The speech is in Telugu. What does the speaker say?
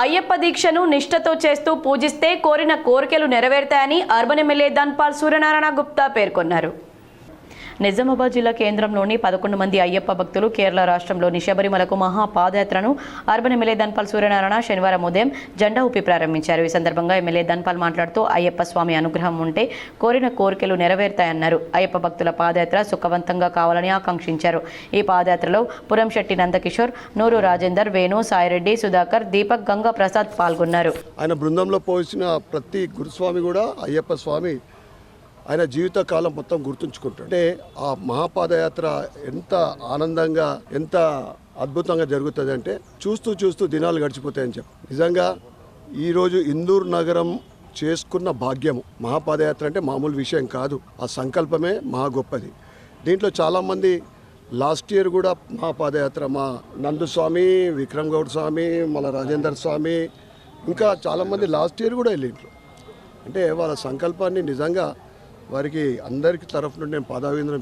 అయ్యప్ప దీక్షను నిష్ఠతో చేస్తూ పూజిస్తే కోరిన కోరికలు నెరవేరుతాయని అర్బన్ ఎమ్మెల్యే ధన్పాల్ సూర్యనారాయణ గుప్తా పేర్కొన్నారు. నిజామాబాద్ జిల్లా కేంద్రంలోని 11 మంది అయ్యప్ప భక్తులు కేరళ రాష్ట్రంలోని శబరిమలకు మహాపాదయాత్రను అర్బన్ ఎమ్మెల్యే ధన్పాల్ సూర్యనారాయణ శనివారం ఉదయం జెండా ఊపి ప్రారంభించారు. ఈ సందర్భంగా ఎమ్మెల్యే ధన్పాల్ మాట్లాడుతూ అయ్యప్ప స్వామి అనుగ్రహం ఉంటే కోరిన కోరికలు నెరవేరుతాయన్నారు. అయ్యప్ప భక్తుల పాదయాత్ర సుఖవంతంగా కావాలని ఆకాంక్షించారు. ఈ పాదయాత్రలో పురంశెట్టి నందకిషోర్, నూరు రాజేందర్, వేణు, సాయిరెడ్డి, సుధాకర్, దీపక్, గంగా ప్రసాద్ పాల్గొన్నారు. ఆయన బృందంలో పోసిన ప్రతి గురుస్వామి కూడా అయ్యప్ప స్వామి ఆయన జీవితకాలం మొత్తం గుర్తుంచుకుంటాడు. అంటే ఆ మహాపాదయాత్ర ఎంత ఆనందంగా ఎంత అద్భుతంగా జరుగుతుంది అంటే చూస్తూ చూస్తూ దినాలు గడిచిపోతాయని చెప్పి నిజంగా ఈరోజు ఇందూర్ నగరం చేసుకున్న భాగ్యము. మహాపాదయాత్ర అంటే మామూలు విషయం కాదు, ఆ సంకల్పమే మహా గొప్పది. దీంట్లో చాలామంది లాస్ట్ ఇయర్ కూడా మహాపాదయాత్ర మా నందుస్వామి, విక్రమ్ గౌడ్ స్వామి, మళ్ళీ రాజేందర్ స్వామి ఇంకా చాలామంది లాస్ట్ ఇయర్ కూడా వెళ్ళిండ్రు. అంటే వాళ్ళ సంకల్పాన్ని నిజంగా వారికి అందరికీ తరఫు నుండి నేను పాదాభివందనం